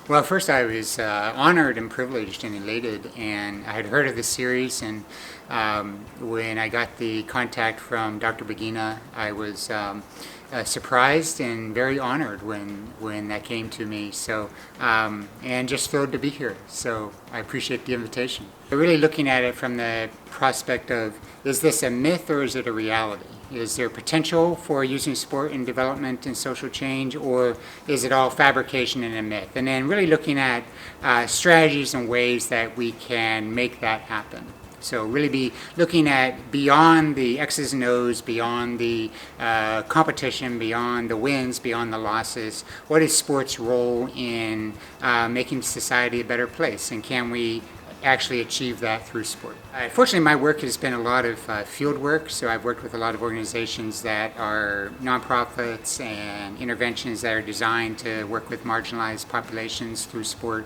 Well, first I was honored and privileged and elated, and I had heard of this series, and when I got the contact from Dr. Begina, I was surprised and very honored when that came to me. So, and just thrilled to be here. So I appreciate the invitation. We're really looking at it from the prospect of, is this a myth or is it a reality? Is there potential for using sport in development and social change, or is it all fabrication and a myth? And then really looking at strategies and ways that we can make that happen. So really be looking at beyond the X's and O's, beyond the competition, beyond the wins, beyond the losses. What is sport's role in making society a better place, and can we actually achieve that through sport? Fortunately, my work has been a lot of field work, so I've worked with a lot of organizations that are nonprofits and interventions that are designed to work with marginalized populations through sport,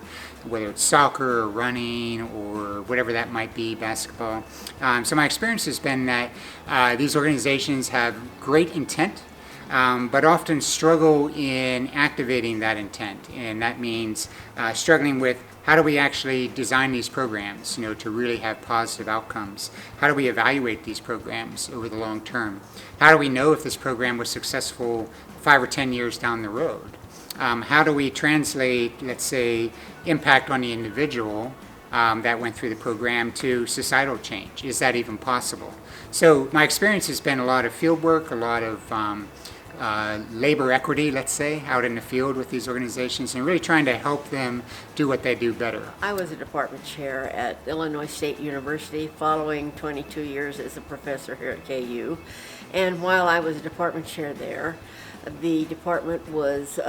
whether it's soccer or running or whatever that might be, basketball. So my experience has been that these organizations have great intent, but often struggle in activating that intent, and that means struggling with how do we actually design these programs, to really have positive outcomes? How do we evaluate these programs over the long term? How do we know if this program was successful 5 or 10 years down the road? How do we translate, let's say, impact on the individual that went through the program to societal change? Is that even possible? So my experience has been a lot of field work, a lot of labor equity, let's say, out in the field with these organizations, and really trying to help them do what they do better. I was a department chair at Illinois State University following 22 years as a professor here at KU. And while I was a department chair there, the department was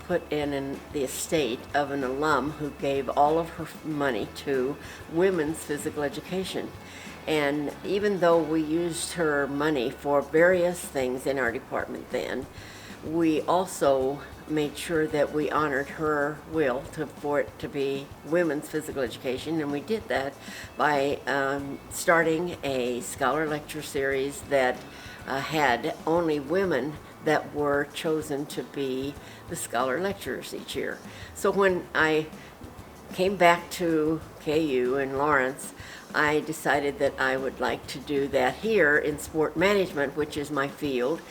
put in the estate of an alum who gave all of her money to women's physical education. And even though we used her money for various things in our department then, we also made sure that we honored her will for it to be women's physical education, and we did that by starting a scholar lecture series that had only women that were chosen to be the scholar lecturers each year. So when I came back to KU in Lawrence, I decided that I would like to do that here in sport management, which is my field,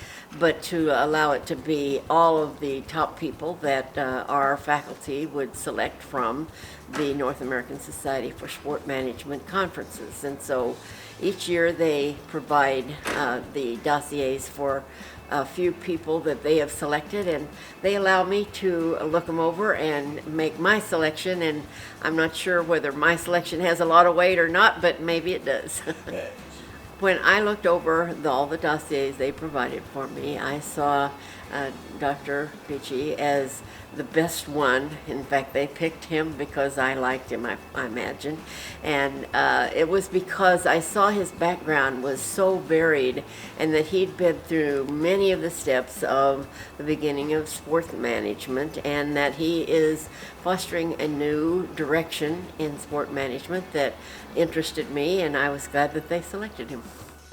but to allow it to be all of the top people that our faculty would select from the North American Society for Sport Management conferences. And so each year they provide the dossiers for a few people that they have selected, and they allow me to look them over and make my selection. And I'm not sure whether my selection has a lot of weight or not, but maybe it does. When I looked over all the dossiers they provided for me, I saw Dr. Peachey as the best one. In fact, they picked him because I liked him, I imagine. And it was because I saw his background was so varied, and that he'd been through many of the steps of the beginning of sports management, and that he is fostering a new direction in sport management that interested me, and I was glad that they selected him.